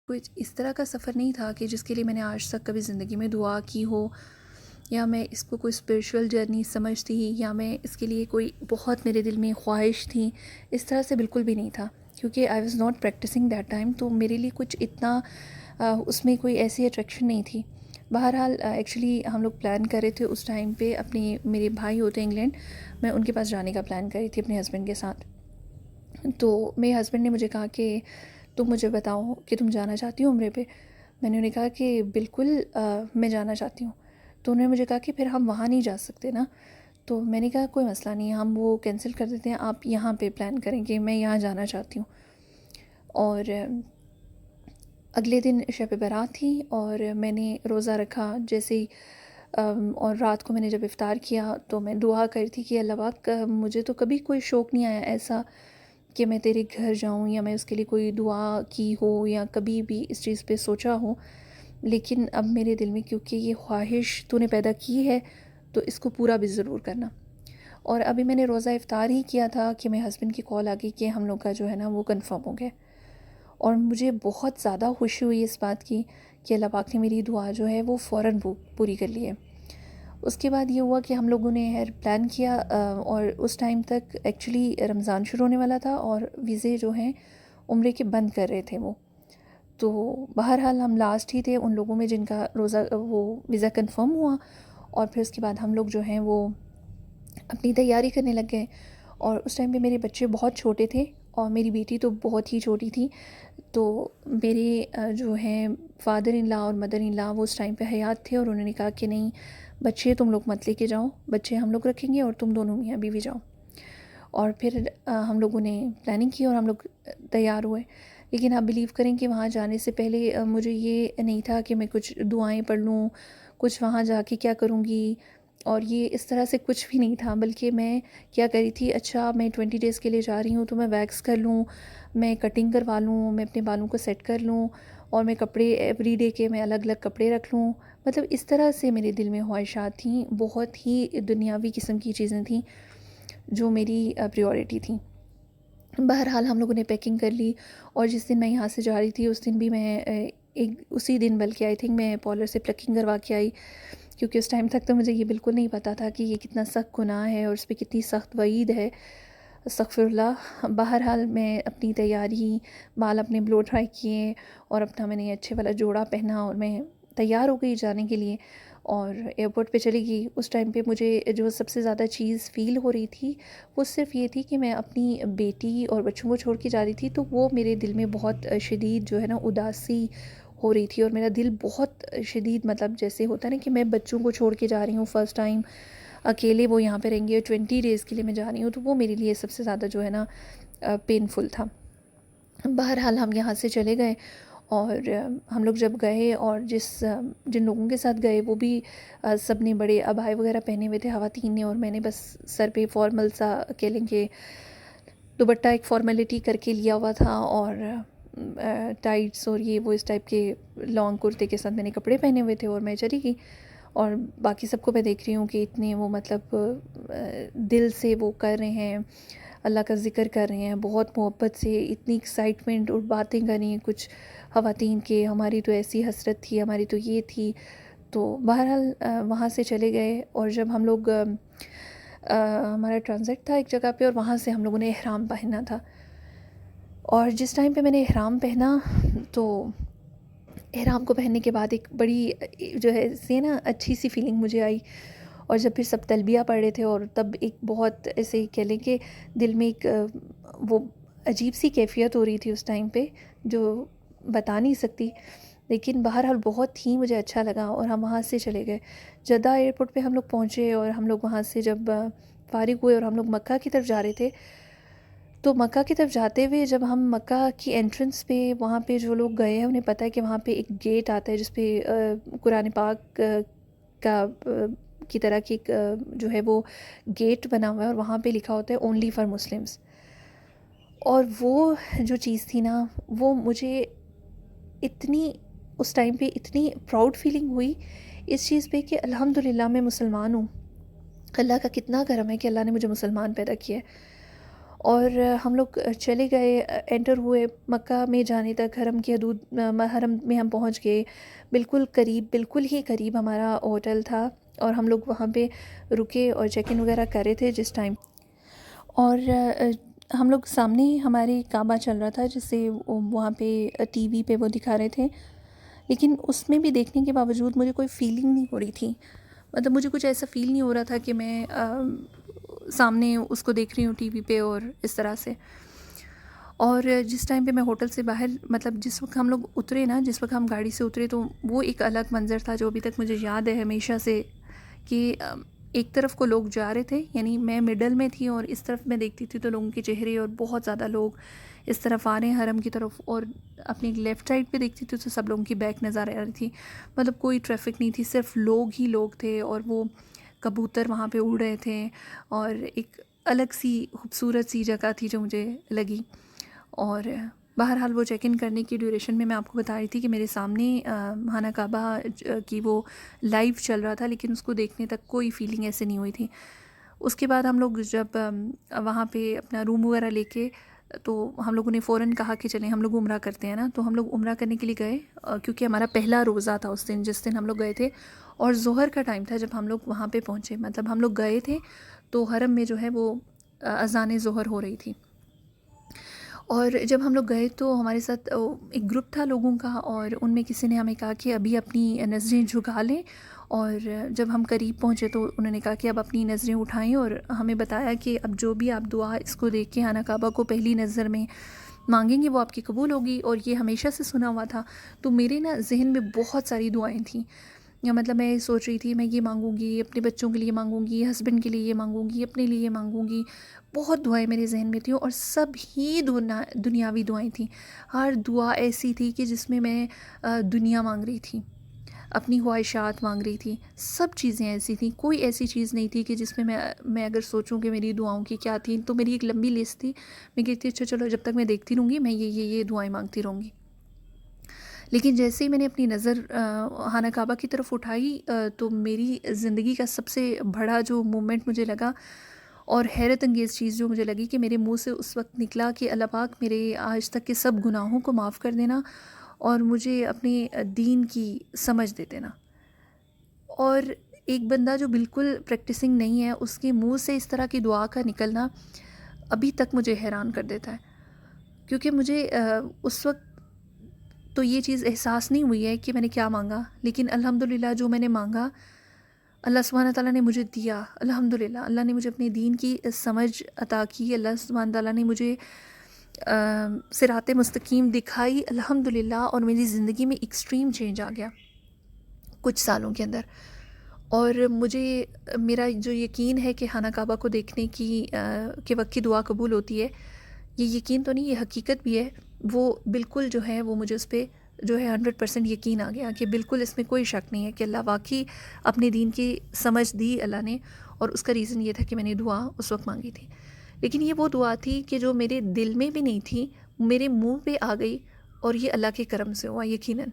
کچھ اس طرح کا سفر نہیں تھا کہ جس کے لیے میں نے آج تک کبھی زندگی میں دعا کی ہو، یا میں اس کو کوئی اسپریچول جرنی سمجھتی، یا میں اس کے لیے کوئی بہت میرے دل میں خواہش تھی. اس طرح سے بالکل بھی نہیں تھا، کیونکہ I was not practising that time. تو میرے لیے کچھ اتنا اس میں کوئی ایسی اٹریکشن نہیں تھی. بہرحال ایکچولی ہم لوگ پلان کر رہے تھے اس ٹائم پہ. اپنے میرے بھائی ہوتے ہیں انگلینڈ، میں ان کے پاس جانے کا پلان کر رہی تھی اپنے ہسبینڈ کے ساتھ. تو میرے ہسبینڈ نے مجھے کہا کہ تم مجھے بتاؤ کہ تم جانا چاہتی ہو عمرے پہ. میں نے انہیں کہا کہ بالکل میں جانا چاہتی ہوں. تو انہوں نے مجھے کہا کہ پھر ہم وہاں نہیں جا سکتے نا. تو میں نے کہا کوئی مسئلہ نہیں ہے، ہم وہ کینسل کر دیتے ہیں، آپ یہاں پہ پلان کریں کہ میں یہاں جانا چاہتی ہوں. اور اگلے دن شب برات تھی اور میں نے روزہ رکھا جیسے ہی. اور رات کو میں نے جب افطار کیا تو میں دعا کری تھی کہ اللہ پاک مجھے تو کبھی کوئی شوق نہیں آیا ایسا کہ میں تیرے گھر جاؤں، یا میں اس کے لیے کوئی دعا کی ہو یا کبھی بھی اس چیز پہ سوچا ہو. لیکن اب میرے دل میں کیونکہ یہ خواہش تو نے پیدا کی ہے تو اس کو پورا بھی ضرور کرنا. اور ابھی میں نے روزہ افطار ہی کیا تھا کہ میرے ہسبینڈ کی کال آ گئی کہ ہم لوگ کا جو ہے نا وہ کنفرم ہو گیا. اور مجھے بہت زیادہ خوشی ہوئی اس بات کی کہ اللہ پاک نے میری دعا جو ہے وہ فوراً پوری کر لی ہے. اس کے بعد یہ ہوا کہ ہم لوگوں نے پلان کیا، اور اس ٹائم تک ایکچولی رمضان شروع ہونے والا تھا اور ویزے جو ہیں عمرے کے بند کر رہے تھے وہ. تو بہرحال ہم لاسٹ ہی تھے ان لوگوں میں جن کا روزہ وہ ویزا کنفرم ہوا. اور پھر اس کے بعد ہم لوگ جو ہیں وہ اپنی تیاری کرنے لگ گئے. اور اس ٹائم پہ میرے بچے بہت چھوٹے تھے اور میری بیٹی تو بہت ہی چھوٹی تھی. تو میرے جو ہیں فادر ان لا اور مدر ان لا وہ اس ٹائم پہ حیات تھے، اور انہوں نے کہا کہ نہیں بچے تم لوگ مت لے کے جاؤ، بچے ہم لوگ رکھیں گے اور تم دونوں میاں بیوی جاؤ. اور پھر ہم لوگوں نے پلاننگ کی اور ہم لوگ تیار ہوئے. لیکن آپ بلیو کریں کہ وہاں جانے سے پہلے مجھے یہ نہیں تھا کہ میں کچھ دعائیں پڑھ لوں، کچھ وہاں جا کے کیا کروں گی، اور یہ اس طرح سے کچھ بھی نہیں تھا. بلکہ میں کیا کری تھی، اچھا میں 20 ڈیز کے لیے جا رہی ہوں تو میں ویکس کر لوں، میں کٹنگ کروا لوں، میں اپنے بالوں کو سیٹ کر لوں، اور میں کپڑے ایوری ڈے کے میں الگ الگ کپڑے رکھ لوں. مطلب اس طرح سے میرے دل میں خواہشات تھیں، بہت ہی دنیاوی قسم کی چیزیں تھیں جو میری پریورٹی تھیں. بہرحال ہم لوگوں نے پیکنگ کر لی. اور جس دن میں یہاں سے جا رہی تھی اس دن بھی میں اسی دن بلکہ آئی تھنک میں پارلر سے پلکنگ کروا کے آئی، کیونکہ اس ٹائم تک تو مجھے یہ بالکل نہیں پتہ تھا کہ یہ کتنا سخت گناہ ہے اور اس پہ کتنی سخت وعید ہے. استغفر اللہ. بہرحال میں اپنی تیاری، بال اپنے بلو ڈرائی کیے اور اپنا میں نے اچھے والا جوڑا پہنا اور میں تیار ہو گئی جانے کے لیے اور ایئرپورٹ پہ چلی گئی. اس ٹائم پہ مجھے جو سب سے زیادہ چیز فیل ہو رہی تھی وہ صرف یہ تھی کہ میں اپنی بیٹی اور بچوں کو چھوڑ کے جا رہی تھی. تو وہ میرے دل میں بہت شدید جو ہے نا اداسی ہو رہی تھی، اور میرا دل بہت شدید مطلب جیسے ہوتا ہے نا کہ میں بچوں کو چھوڑ کے جا رہی ہوں فرسٹ ٹائم اکیلے، وہ یہاں پہ رہیں گے 20 ڈیز کے لیے میں جا رہی ہوں. تو وہ میرے لیے سب سے زیادہ جو ہے نا پینفل تھا. بہرحال ہم یہاں سے چلے گئے، اور ہم لوگ جب گئے اور جن لوگوں کے ساتھ گئے وہ بھی سب نے بڑے عبائے وغیرہ پہنے ہوئے تھے خواتین نے، اور میں نے بس سر پہ فارمل سا کہہ لیں کہ دوپٹہ ایک فارمیلٹی کر کے لیا ہوا تھا، اور ٹائٹس اور یہ وہ اس ٹائپ کے لانگ کرتے کے ساتھ میں نے کپڑے پہنے ہوئے تھے اور میں چلی گئی. اور باقی سب کو میں دیکھ رہی ہوں کہ اتنے وہ مطلب دل سے وہ کر رہے ہیں، اللہ کا ذکر کر رہے ہیں بہت محبت سے، اتنی ایکسائٹمنٹ اور باتیں کر رہی ہیں کچھ خواتین کے ہماری تو ایسی حسرت تھی، ہماری تو یہ تھی. تو بہرحال وہاں سے چلے گئے. اور جب ہم لوگ ہمارا ٹرانزٹ تھا ایک جگہ پہ، اور وہاں سے ہم لوگوں نے احرام پہننا تھا. اور جس ٹائم پہ میں نے احرام پہنا تو احرام کو پہننے کے بعد ایک بڑی جو ہے سے نا اچھی سی فیلنگ مجھے آئی. اور جب پھر سب تلبیہ پڑھ رہے تھے اور تب ایک بہت ایسے کہہ لیں کہ دل میں ایک وہ عجیب سی کیفیت ہو رہی تھی اس ٹائم پہ جو بتا نہیں سکتی. لیکن بہرحال بہت ہی مجھے اچھا لگا. اور ہم وہاں سے چلے گئے جدہ ایئرپورٹ پہ، ہم لوگ پہنچے اور ہم لوگ وہاں سے جب فارغ ہوئے اور ہم لوگ مکہ کی طرف جا رہے تھے. تو مکہ کی طرف جاتے ہوئے جب ہم مکہ کی انٹرنس پہ وہاں پہ جو لوگ گئے ہیں انہیں پتہ ہے کہ وہاں پہ ایک گیٹ آتا ہے جس پہ قرآن پاک کا کی طرح کی ایک جو ہے وہ گیٹ بنا ہوا ہے، اور وہاں پہ لکھا ہوتا ہے اونلی فار مسلمس. اور وہ جو چیز تھی نا وہ مجھے اتنی اس ٹائم پہ اتنی پراؤڈ فیلنگ ہوئی اس چیز پہ کہ الحمدللہ میں مسلمان ہوں. اللہ کا کتنا کرم ہے کہ اللہ نے مجھے مسلمان پیدا کیا ہے. اور ہم لوگ چلے گئے، انٹر ہوئے مکہ میں جانے تک، حرم کی حدود، حرم میں ہم پہنچ گئے، بالکل قریب، بالکل ہی قریب ہمارا ہوٹل تھا، اور ہم لوگ وہاں پہ رکے اور چیک ان وغیرہ کر رہے تھے جس ٹائم، اور ہم لوگ سامنے ہمارے کعبہ چل رہا تھا، جس سے وہاں پہ ٹی وی پہ وہ دکھا رہے تھے، لیکن اس میں بھی دیکھنے کے باوجود مجھے کوئی فیلنگ نہیں ہو رہی تھی، مطلب مجھے کچھ ایسا فیل نہیں ہو رہا تھا کہ میں سامنے اس کو دیکھ رہی ہوں ٹی وی پہ اور اس طرح سے. اور جس ٹائم پہ میں ہوٹل سے باہر، مطلب جس وقت ہم لوگ اترے نا، جس وقت ہم گاڑی سے اترے، تو وہ ایک الگ منظر تھا جو ابھی تک مجھے یاد ہے ہمیشہ سے، کہ ایک طرف کو لوگ جا رہے تھے، یعنی میں مڈل میں تھی، اور اس طرف میں دیکھتی تھی تو لوگوں کے چہرے، اور بہت زیادہ لوگ اس طرف آ رہے ہیں حرم کی طرف، اور اپنی لیفٹ سائڈ پہ دیکھتی تھی تو سب لوگوں کی بیک نظر آ رہی تھی، مطلب کوئی ٹریفک نہیں تھی، صرف لوگ ہی لوگ تھے، اور وہ کبوتر وہاں پہ اڑ رہے تھے، اور ایک الگ سی خوبصورت سی جگہ تھی جو مجھے لگی. اور بہرحال وہ چیک ان کرنے کی ڈیوریشن میں آپ کو بتا رہی تھی کہ میرے سامنے خانہ کعبہ کی وہ لائیو چل رہا تھا، لیکن اس کو دیکھنے تک کوئی فیلنگ ایسے نہیں ہوئی تھی. اس کے بعد ہم لوگ جب وہاں پہ اپنا روم وغیرہ لے کے، تو ہم لوگوں نے فوراً کہا کہ چلیں ہم لوگ عمرہ کرتے ہیں نا، تو ہم لوگ عمرہ کرنے کے لیے گئے، کیونکہ ہمارا پہلا روزہ تھا اس دن، جس دن ہم لوگ گئے تھے، اور ظہر کا ٹائم تھا جب ہم لوگ وہاں پہ پہنچے، مطلب ہم لوگ گئے تھے تو حرم میں جو ہے وہ اذان ظہر ہو رہی تھی. اور جب ہم لوگ گئے تو ہمارے ساتھ ایک گروپ تھا لوگوں کا، اور ان میں کسی نے ہمیں کہا کہ ابھی اپنی نظریں جھکا لیں، اور جب ہم قریب پہنچے تو انہوں نے کہا کہ اب اپنی نظریں اٹھائیں، اور ہمیں بتایا کہ اب جو بھی آپ دعا اس کو دیکھ کے خانہ کعبہ کو پہلی نظر میں مانگیں گے وہ آپ کی قبول ہوگی. اور یہ ہمیشہ سے سنا ہوا تھا، تو میرے نا ذہن میں بہت ساری دعائیں تھیں، یا مطلب میں سوچ رہی تھی میں یہ مانگوں گی، اپنے بچوں کے لیے مانگوں گی، ہسبینڈ کے لیے یہ مانگوں گی، اپنے لیے یہ مانگوں گی، بہت دعائیں میرے ذہن میں تھیں، اور سب ہی دنیاوی دعائیں تھیں. ہر دعا ایسی تھی کہ جس میں دنیا مانگ رہی تھی، اپنی خواہشات مانگ رہی تھی، سب چیزیں ایسی تھیں، کوئی ایسی چیز نہیں تھی کہ جس میں میں اگر سوچوں کہ میری دعاؤں کی کیا تھی، تو میری ایک لمبی لسٹ تھی، میں کہتی اچھا چلو جب تک میں دیکھتی رہوں گی میں یہ دعائیں مانگتی رہوں گی. لیکن جیسے ہی میں نے اپنی نظر خانہ کعبہ کی طرف اٹھائی، تو میری زندگی کا سب سے بڑا جو مومنٹ مجھے لگا، اور حیرت انگیز چیز جو مجھے لگی، کہ میرے منہ سے اس وقت نکلا کہ اللہ پاک میرے آج تک کے سب گناہوں کو معاف کر دینا، اور مجھے اپنے دین کی سمجھ دے دینا. اور ایک بندہ جو بالکل پریکٹسنگ نہیں ہے، اس کے منہ سے اس طرح کی دعا کا نکلنا ابھی تک مجھے حیران کر دیتا ہے، کیونکہ مجھے اس وقت تو یہ چیز احساس نہیں ہوئی ہے کہ میں نے کیا مانگا، لیکن الحمدللہ جو میں نے مانگا اللہ سبحانہ تعالیٰ نے مجھے دیا. الحمدللہ اللہ نے مجھے اپنے دین کی سمجھ عطا کی، اللہ سبحانہ تعالیٰ نے مجھے صراط مستقیم دکھائی الحمدللہ، اور میری زندگی میں ایکسٹریم چینج آ گیا کچھ سالوں کے اندر. اور مجھے میرا جو یقین ہے کہ خانہ کعبہ کو دیکھنے کے وقت کی دعا قبول ہوتی ہے، یہ یقین تو نہیں، یہ حقیقت بھی ہے، وہ بالکل جو ہے وہ مجھے اس پہ جو ہے 100% یقین آ گیا، کہ بالکل اس میں کوئی شک نہیں ہے کہ اللہ واقعی اپنے دین کی سمجھ دی اللہ نے. اور اس کا ریزن یہ تھا کہ میں نے دعا اس وقت مانگی تھی، لیکن یہ وہ دعا تھی کہ جو میرے دل میں بھی نہیں تھی، میرے منہ پہ آ گئی، اور یہ اللہ کے کرم سے ہوا یقیناً.